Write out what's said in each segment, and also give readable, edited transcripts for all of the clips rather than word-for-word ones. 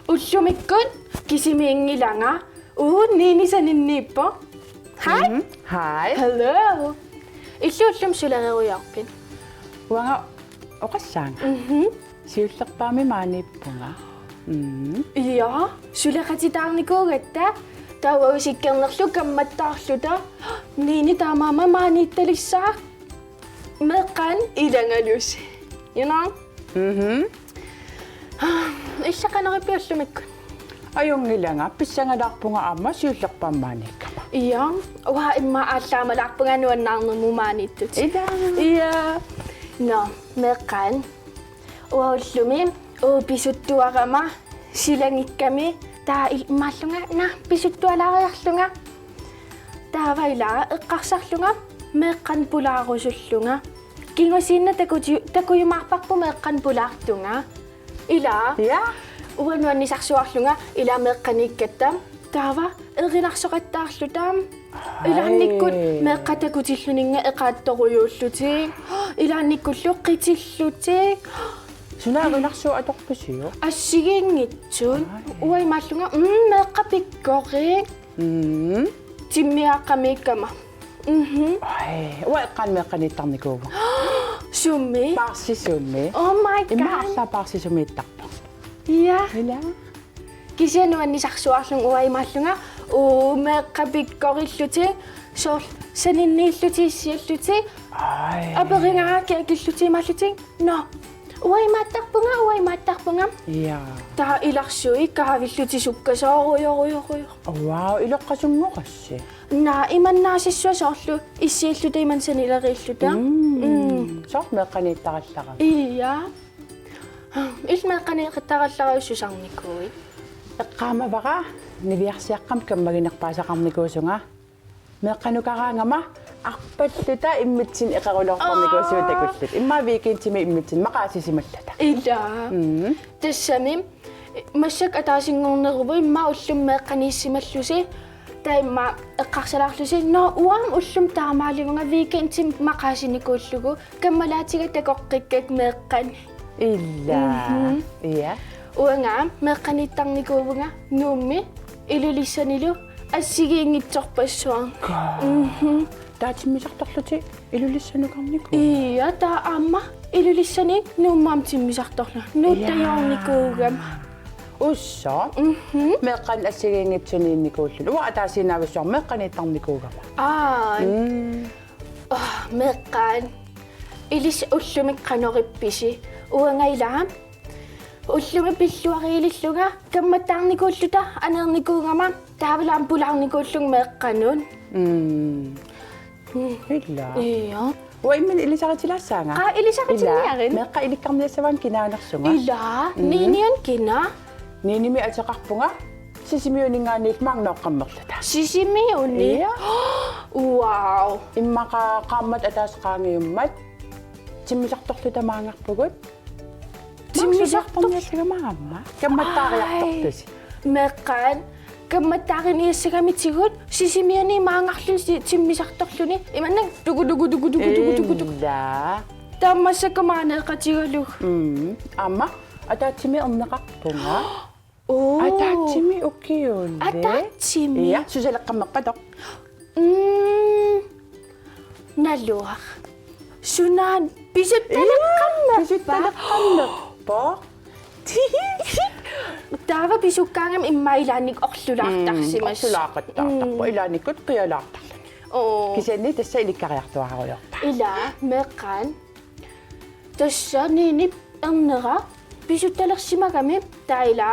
Ullumikun kisimiingilanga. Niini saninniippo. Hi. Hi. Hello. Illuullum sularerujarpin. Wanga oqassanga. Siullerpaami maaniippunga. Ja, suleqatitaarnikuugatta. Tauasikkernerlu kammattaarluta. Niini taamaama maaniittalissaa. Meqqan ilangalus. You know? Иллақанерипиуллумиккун. Ajungilanga pissangalarpunga amma siullerpaammaaniikkama. Ja, uha imma ааллаамалаарпунгануаннаарнэрму маaniittut. Ida. Ja. No, meqqan. Uaullumi pisuttuarama silangikkami taa maallunga na pisuttualaariarlunga. Taavaila eqqarsarlunga meqqan pulaarusullunga. Kingusiinna takuyumaarparpu meqqan pulaartunga. Ila. Ja. Uanuannisarsuarlunga ila meqqaniikkattam taava erinarsoqattaarlutam ilaannikkut meqqatakutiilluninga eqaattoruyuullutik ilaannikkullu qitillutik Sunaarinarsu atorpusiu. assigiingitsun uaimaallunga meqqapikkoqiik timmiaqqamiikkama Ai, ueqqan meqqaniittarnikuugu. summi Parsisummi. oh my god Imma parsisumiittarpa. ja Ila. кисиануаннисарсуарлун уаймааллунга meqqapikkorillutik soor saninniillutiissiallutik Ai. аперингараки акиллутимааллутик no уаймааттарпунга Ja. таа иларсуи каавиллутисуккасооруйоруйоруйо Wow, iloqqasummoqassi. наа иманнаасиссуа соорлу иссиаллута иман санилерииллута Sort meqqaniittarallaqa. ия илмеэкканиэқиттараллариуссусарникуи Eqqaamavara niviarsiaqqam kammaginerpaasaqarnikuusunga. Meqqanukaraangama arpalluta immitsin eqarulorparnikuusuutakullut. Imma viikiintimi immitsin maqaasisimallata. ила тассами массак атаасингорнеруву имма уллум меэкканииссималлуси таимма эққарсалаарлуси но уам уллум таамааливунга викентим мақаасиникууллугу каммалаатига такоққиккак меэққан Illa. Ja. уанга меэққаниттарникуувнга нуумми илулиссанилу ассигиингитсорпассуар Taatsimmisartorluti ilulissanukarniku. ия таа аама илулиссаник нууммаам тиммисарторла нуuttayornikuugam Ussa. Meqqan assigiingitsuniinnikuullulu. Uа ataasiinaavissor meqqaniittarnikuugama. meqqaan ilis ullumik qanoripisi uangailaa ullumi pilluariililluga kammattaarnikuulluta aneernikuugama taavalaam pulaarnikuullung meqqanun Illa. iya Ua immin ilisaritilaassaanga. ilisaqitiniarin Meqqa ilikkarniassavan kinaanersunga. ilaa niinian kina Niinimi ateqarpunga sisimiuningaaniit maarnoqqammerluta. sisimiuni Iya. wow Immaqa qaammat ataasqaangiummat timmisartorluta maangarpugut. Timmisartorniassagamaamma. Kammattaariartortusi. meqqaan kammattaariniassagamitsigut sisimiani maangarlusi timmisartorluni imanna dugu Illa. taammassakamaanеқатигалуг Amma ataatimi erneqarpunga. oo Ataatimi ukiulle. атаатсими Ja, susaleqqammeqqatoq. налуар сунaan писутталеққамма Pisuttalaqqammerpo. таава писуккаангам иммаилааник орлулаартарсимас Sulaaqattaartarpo ilaanikut qialaartarlani. oo Kisanni tassa ilikkariartuaruyorpa. ила меққан тассанини эрнера писутталерсимагами таила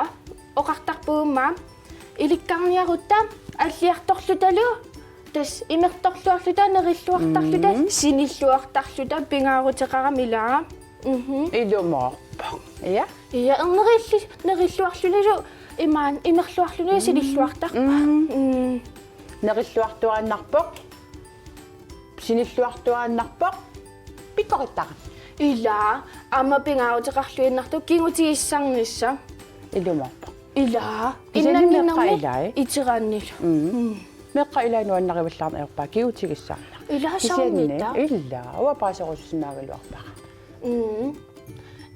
оқартарпуумма иликкарниарутта аллиарторлуталу тас имерторлуарлута нериллуартарлута синиллуартарлута пингаарутеқарам илаа Ilumorpa. Ja. ия нериллуарлулу имаан имерлуарлуна синиллуартарпа Nerilluartuaannarpoq. Sinilluartuaannarpoq. Pikkoриттара. илаа ама пингаарутеқарлуиннарту кингутигиссарнисса Ilumorpa. илаа Кисанни меққаилаа. итирааннилу Meqqa ilaanuannarivillaarna erpaa kiutigissarna. илаа сарнита Illa uapaaserussinaagaluarpa.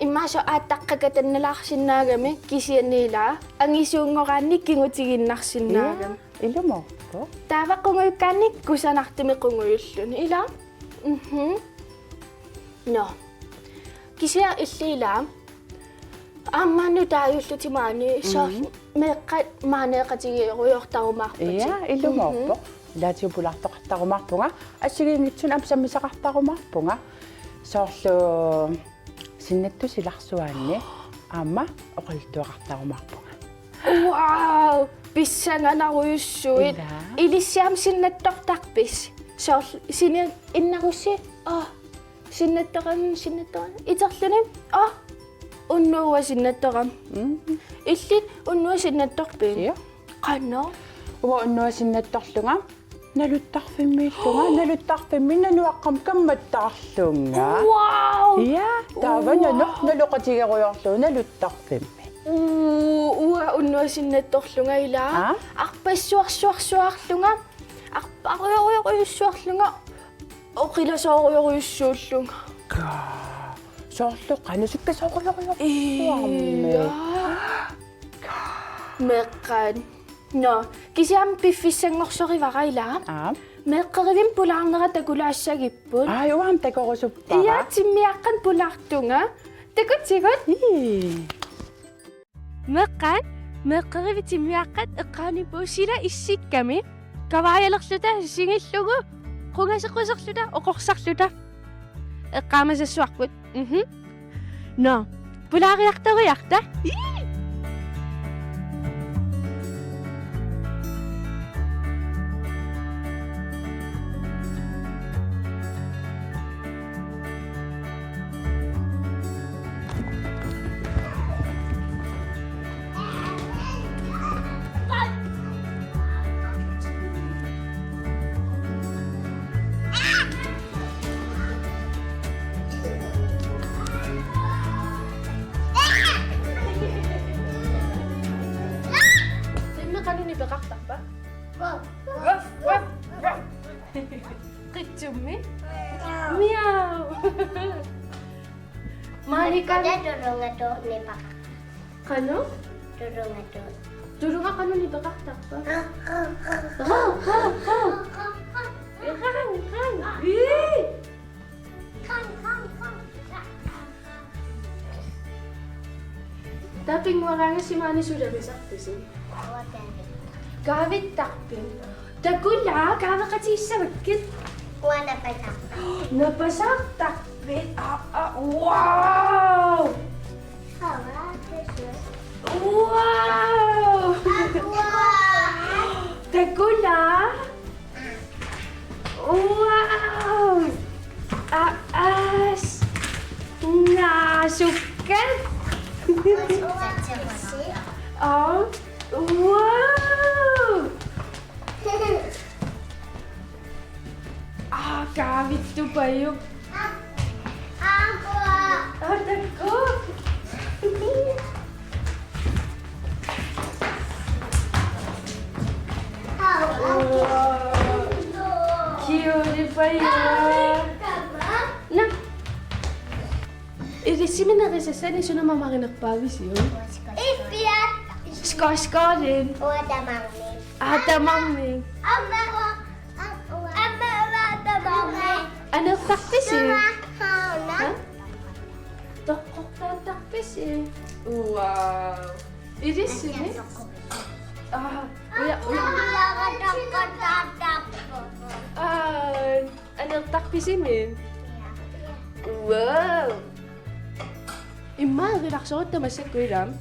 Immaso aattaqqakatannalarsinnaagami kisianniilaa angisuungoraanni kingutiginnarsinnaagami. Ilumorpo. Taavaqqunguyukkaanni kusanartimi qunguyulluni ila. No. Kisia illiilaa амману тааюллутимаани соо меққат маанеқатигируйортарумаарпати Ja, ilumorpo. Laatiupulартоқартарумаарпунга ассигиингитсун амсаммисақартарумаарпунга соорлу синнаттусиларсуаанни аама оқалтуақартарумаарпунга. вау писсанганаруйуссуит илиссиам синнаттортарпис соор сини иннарусси синнатторам итерлуним уннуа синнатторам иллит уннуа синнатторпи Ja. qanno Uwa unnua sinnattorlunga налуттарфиммииллунга налуттарфимминнануаққам камматтаарлунга. вау Ja, тааванано налоқатигеруйорлуу налуттарфимми. уа уннуа синнатторлунга илаа арпассуарсуарсуарлунга арпаруйоруйуссуарлунга оқиласооруйоруйуссууллунга Соорлу қанусуккасооруйоруйоруссуарми. меққан но кисиам пиффиссангорсоривара илаа меққеривим пулаарнера такулаассагиппут Уам такорусуппара. ия тиммиаққан пулаартунга такутсигут меққан меққериви тиммиаққат эққаанипуусила иссикками каваалерлута сингиллугу қунгасеққусерлута оқорсарлута эққаамасассуарпут но пулаариартариарта kanuni beqartarpa waf waf waf qitsummi miau Malika Turungato ni Pak. kanu Turungato. durunga kanuni beqartarpa Taping waranga si Mani sudah besar sih. Gawit takpin. Dagula, gawa ka sa bakit? Wana pa sa. Napasak takpin. Wow! Hawa, Jesus. Wow! Dagula? Wow! Aas! Nasukat! Oh, wow! Gawit to ba yung... Dako! Cute pa yun! Na! Irisimi na rin sa sani, so namamakin nagpawis yun. Ipiat. Sko din. Wada mami. Ata mami. Amma wada mami. Ano takpis eh? Hana. Tokok na takpis eh. Wow. Iris eh? Uya. Ano takpis eh? Wow. Imma, relax ako na masik ko ram.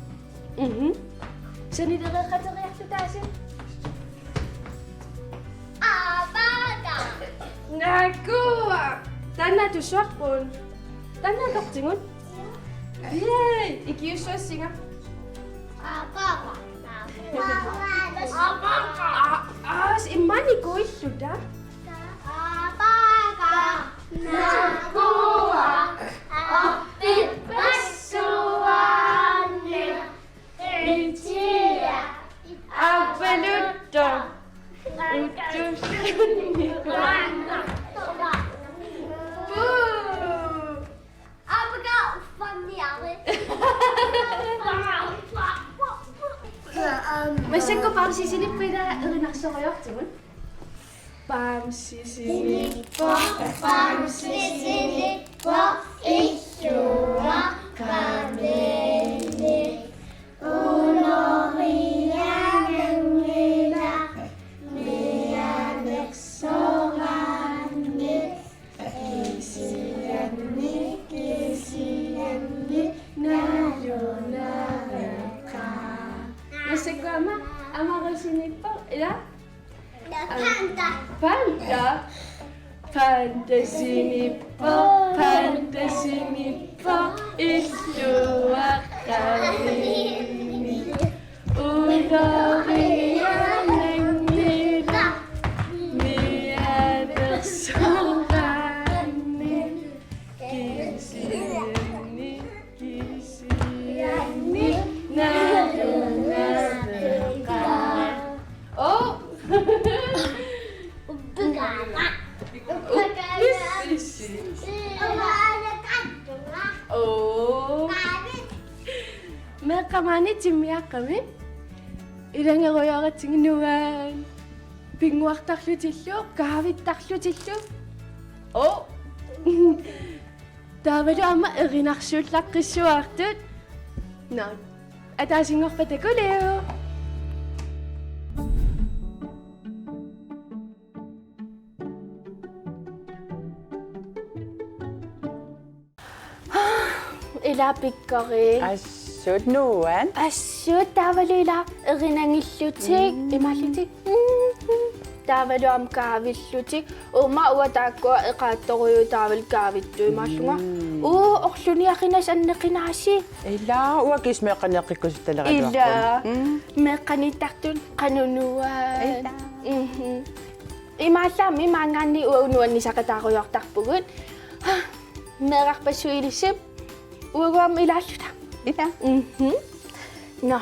Saan nakakatariyak sa tasin? Naku! Tana to shock pon. Tana doktingon. Yay! Ikiuswa singa. Si imani ko isuda. Asyik ko pam sisilip pwede rinakso kayo tumun. Pam sisilip po, pam sisilip po, isyura kami. Uno riyan nila, riyan eksohani, kisiyan ni, nayo nareka. Masig ko ama ko sinipang, ila? Panda. Panda? Panda sinipo, isyua kami. Uno riyan nila, riyan eksohani, kisiyan ni, nayo nareka. Oh! Ubagana. Oh. Merkamani timya kami. Ilang ako yung katinginuan. Pingwak taklo tillo, kahawit taklo tillo. Oh. Dapat ama rinaksyot lak kiswaktot. No. At asing ako patakuleo. Ilapit ko rin. Asod nuwan. Asyo, tawalo ila rinangillutik. Imalitik. Tawalo am kavillutik. Umawat ako, ikato ko yung tawal kavit to. Imasunga. Oo, oksyo niya kinasan na kinasi. Ila, wagis may kanakikos talaga. Ila, may kanitak dun, kanunuan. Ila. Imasam, mga ni uunuan ni sa katako yung takpugun. Merak pa suilisip. Uwag mo ilasyo na. Ila. No,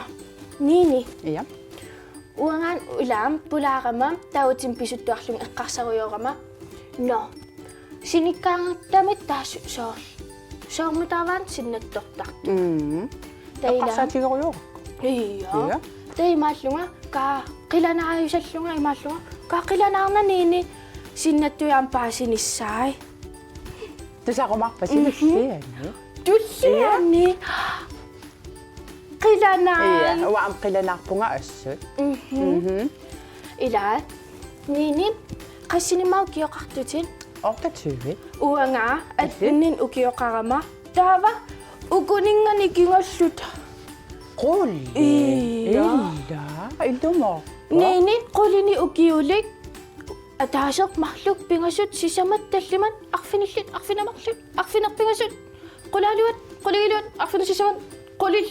nini. Iya. Uwangan ulam, pula ka ma, tawad simpisot to aklong ikasawayo ka ma. No, sinikang damit taso sos. So, mutawan, sinagtok-tak. Akasati ko yun. Iya. Tayo maslunga, kailan na kayo sa slunga, maslunga. Kailan na ang nanini, sinato yung pasinisay. Tapos ako makapasinisyan. Tusiyan ni. Kailanan. Iya, waam kailanak po nga asod. Ila, nini, kasi ni mau kiyo kaktutin. Okta tsuwi. Uwa nga, at nin ukiyo kakama. Tava, ukunin nga ni kinga suta. Kuli. Iya. Ila. Ilo mo. Nini, kuli ni ukiulik. At hasok, makluk, pingasut, sisamat, tasliman, akfinisit, akfinamakluk, akfinak pingasut. Kulaliwat, akfinasisaman, kulil.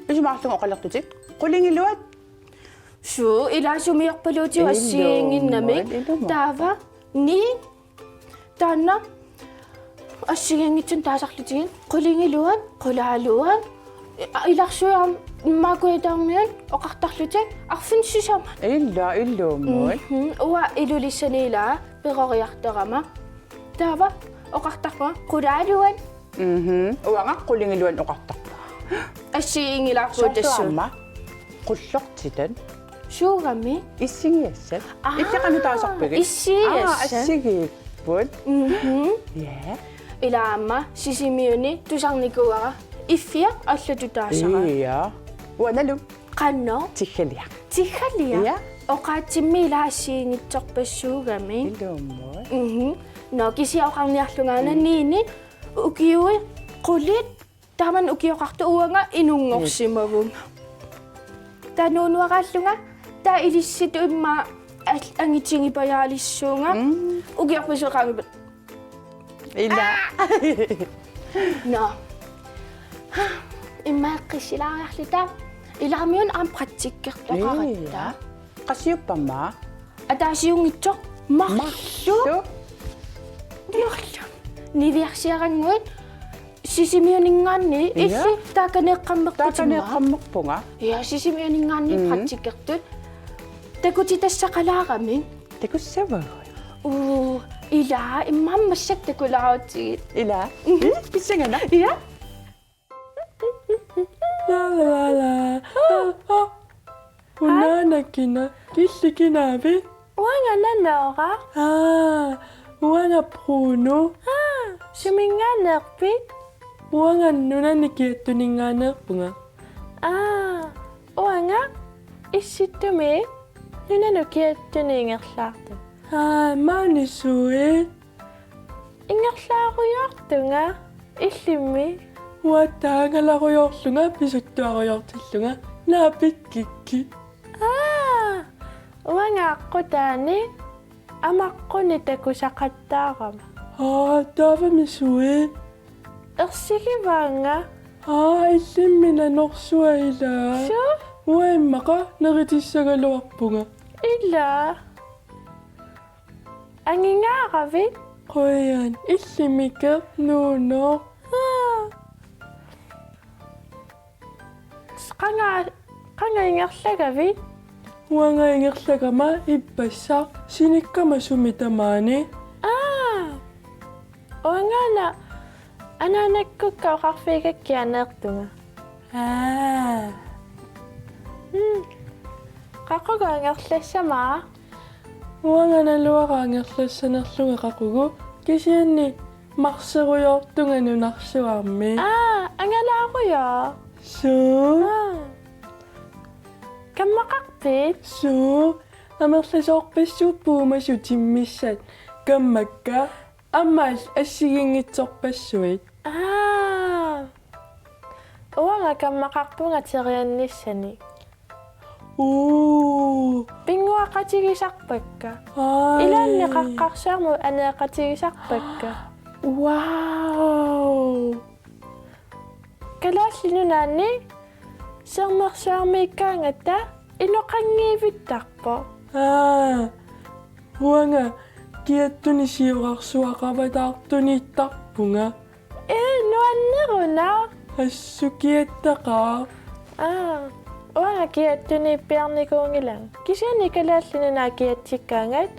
Ito makasong ako lang tutik. Kuling iluwat. So, ila sumiyak palo tiyo asingin namin. Tava, ni, tana, asingin itong tasak litin. Kuling iluwan, kulaluan. Ilakso yung magwedang yun, o kaktak litin, akfin sisaman. Ilo mo. Uwa, ilulisa nila, pero kayakta ka ma. Tava, o kaktak mo, kulaluan. Uwa nga, kuling iluwan o kaktak. Asingin ila ko Soto desu. ama. Kuslok titan. So kami, Ising yesel. Iti kanu tasak pegi. isi yesel. Sige. Pud. Yeah. ila ama, sisimiyoni, tusang nikuwa ka. Ifya, asya tutasa ka. Iya. Wanalo. Kano? Tikhelya. Tikaliya? Iya. O katimila asingit chok pesu kami. Ilo mo. No, kisi ako kang niyaklungan na nini, ukiyo kulit. Taman ukiyo kakto uwa nga, inungok si Marun. Tanunwa kakto nga, ta ilisit yung ang itsing ipayalis so nga. Ukiyo ko sa kami. Ila. No. Imakis sila ang aklita. Ila kami yun ang pratik kakto kakata. Kasi yung pama. At asi yung itsok, makso. So, Makso. Nidiyak siya kan ngayon. Sisimiyoning nga ni, Iya. isi, takanekamak po tatanay siya. kamok po nga. Iya, sisimiyoning nga ni, patsikak doon. Tagutsitas sa kala kami. Teko sewa. Ila, imam masyag takulao tit. Ila. Bisa nga na. Iya? Uangakina, kissikinavi. Uangananora. Uanga Bruno. Suminganerpit. Uangannuna nikiattuninngaanerpunga. Uanga issittumik nunanukiattuningerlaartu. Maanissuit. Ingerlaaruyortunga illimmi. Uattaangalaruyorlunga pisuttuaruyortillunga naapikkikki. Uangaaqqutaani amaqquni takusaqattaarama. Taavamisuit. Ersikivaanga. Illimmina norsuailaa. Suu? Uimmaqa neritissagaluarpunga. Illa. Angingaravit. Qoyan illimike nuunoo. Qanga ingerlagavit. Uangaingerlagama ippassaq sinikkama sumitamaani. Uangana ananakkukkaoqarfiikakkianeertunga. Qaqugaangerlassamaa. Uanganaluaraangerlassanerlunga qaqugu kisianni marseruyortunga nunarsuarmi. Angalaaruyo. Suu. Kammaqarpit. Suu. Amerlasorpassuuppuumasu timmissat kammakka ammaal assigingitsorpassuit. Uanga kammaqarpunga teriannissani. Pinguaqatigisarpakka. Ilaanni qaqqarsaarmu aneeqatigisarpakka. Wow. Kalaallinunaanni sermersaarmiikkaangata inuqangiivittarpo. Uanga kiattuni siuqarsuaqavataartuniittarpunga. Nuanneruna. Assukiattaqaa. Uanga kiattuni piarnikuungilang. Kisiani kalaallinunaa kiatsikkaangat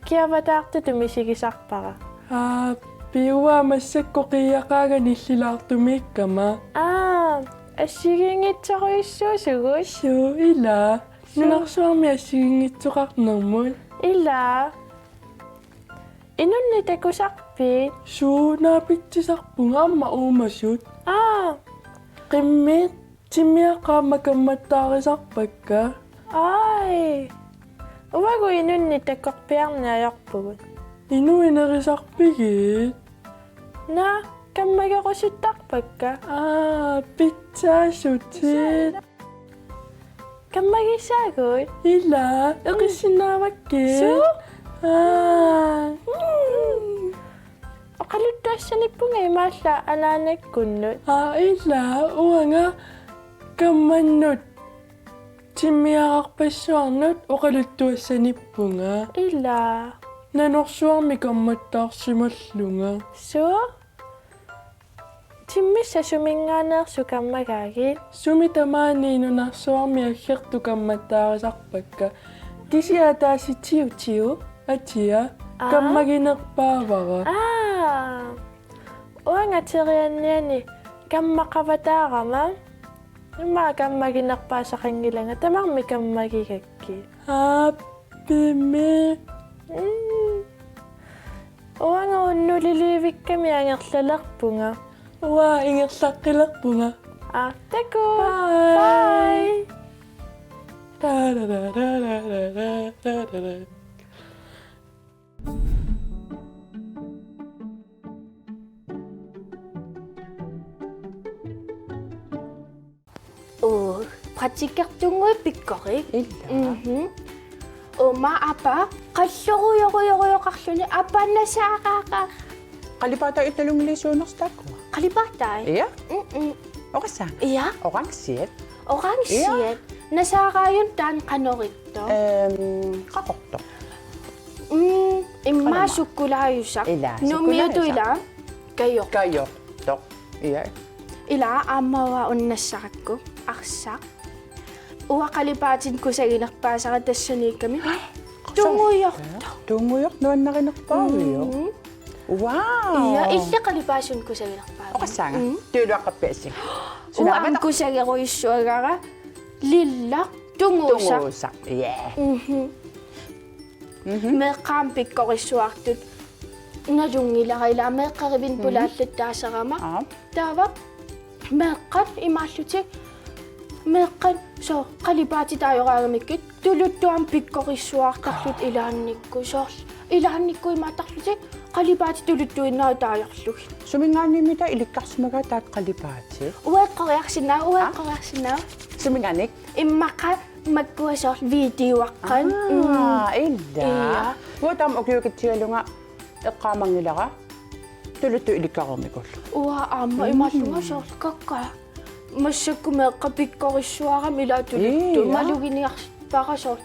kiavataartutu misigisarpara. Piua massakko qiiaqaaganillilaartumiikkama. Assigingitsoruissuusugut. Suu ilaa. Nunarsuarmi assigingitsoqarnermut. Ilaa. Inunni takusarpit. Suu naapitsisarpunga amma uumasut. Qimmit timiaqaammakammattaarisarpakka. Ai. Uvagu inunni takkorpiarniajorpugut. Inuinerisarpigit. Na kammagerusuttarpakka. Pitsaasutit. Kammagisaagut. Ilaa, eqissinnaavakkit. Suu? Oqaluttuassanipunga imaalla anaanakkunnut. Ilaa, uanga kammannut timmiaqarpassuarnut oqaluttuassanippunga. Ilaa. Nanorsuarmi kammattaarsimallunga. Suu? Timmissa sumingaaneersu kammagaagit. Sumitamaaniinunarsuarmi aggertu kammattaarisarpakka. Kisiataasitiu atia kammaginerpaavara. Uanga terianniani kammaqavataarama. Imma kammaginerpaasaqangilanga tamarmi kammagigakki. Pimi. Uanga unnuliliivikkami angerlalerpunga. Ingerlaqqilerpunga. Taku. Bye. Pratikkertungui pikkorik. Illa. Oma apa qalluruyoruyoruyoqarluni apannasaaqaaqaq. Kalipata italong lesionostakwa. Qalipaqtai. Iya? Okasang? Iya. Okangsit? Oqangsiat. Nasaaqaayun taan qanoritto. Kakoktok. Imma sukkulaayusak. Ila, Numiutu sukkulaayusak. ila kayok. Kayoktok. Iya. Ila amawa unnassaqakku arsak. Uwa kalipaatin ko sa ginakpasa ka tasuni kami. Tunguyok to. Tunguyok doon na kinakpawiyo. Wow! Iya, illa kalipasun ko sa ginakpasa. Okasang? Tulo ka pesing. Uwaan ko sa gako isuagara. Lilak Tunguusa. Tunguusa. Yeah. Meeqqaam pikkorissuartut ngalungilaqila meeqqarivin pulaalluttaasarama taava meeqqat imaallutik meeqqan so qalipaati taajoraagamikkit tuluttuam pikkorissuartarlut ilaannikku soorl ilaannikku imaattarlutik qalipaati tuluttuinnaa taajorlug Sumingaanimita ilikkarsmaga taat qalipaati. ueqqoriarsinaa Sumingaanik? immaqa makkuasoorl videoaqqan Illa. Vuotam okiukitsialunga eqqaamangilaqa tuluttu ilikkaarermikul. uа аама имааллунга соорл какка массакку меэкка пиккорissуарам илаатулутту малугиниарпара соорл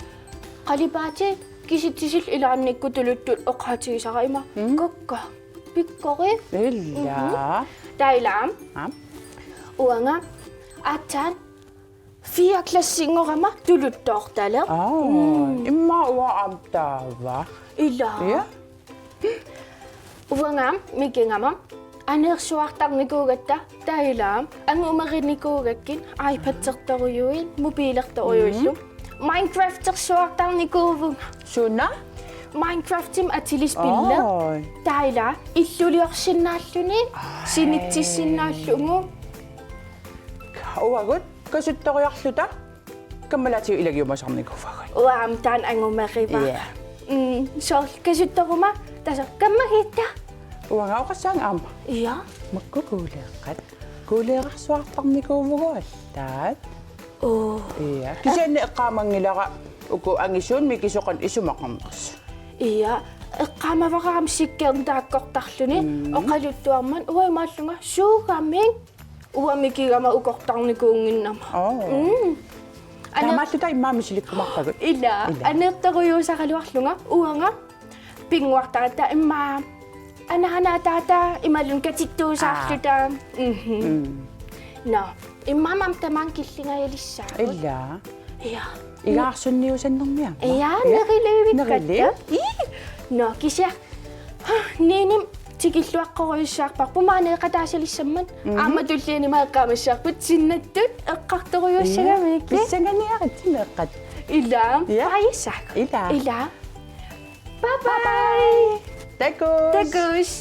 қалипаати киситсисил илаанникку тулуттут оқаатигисара има какка пиккори Illa. тайлаам Ah. уанга атаан 4 klassingorama tuluttoortale Imma uа amtaava. илаа Ja. уангаам микингама анерсуартарникуугатта таилаам ангумеринникуугаккин iPad-терторуйуин мобилерторуйуллу Minecraft-терсуартарникуувун Suna? Minecraft-им атилиспилла таила иллулиорсиннааллуни синитсиссиннааллугу Uagut kasuttoriarluta каммалаатиу илагиумасарникуфагат. уаам таан ангумерива соор касутторума тасо каммагитта Uanga oqassaang aama. иа Makku kuuleeqqat. Kuuleeqarsuartarnikuuvuguallaat. оо Iya. Kisianni eqqaamangilaqa uku angisuun mikisoqan isumaqarnersu. иа эққамавараам сиккерн тааккортарлуни оқалуттуарман уаймааллунга суугамин уамикигама укортарникуунгиннама Тамааллута иммаамисиликкумарпагут. ила анеэрторуйуусаралуарлунга уанга пингуартарата иммаа анаанатаата ималун катиттуусаарлута на иммаамам тамаан киллингаялиссаа Illa. иа Igaarsunniusannermiama. иа нерилуивиккатта Nerili? но кися ниним тикиллуаққоруйуссаарпар пумаанеэқатаасалиссамман ааматуллиани маэққамассаарпут синнаттут эққарторуйуссагамикки Pissanganiaqatsimeeqqat. ила Ja. паисаак Ila. ила бай бай Takus. Tagus.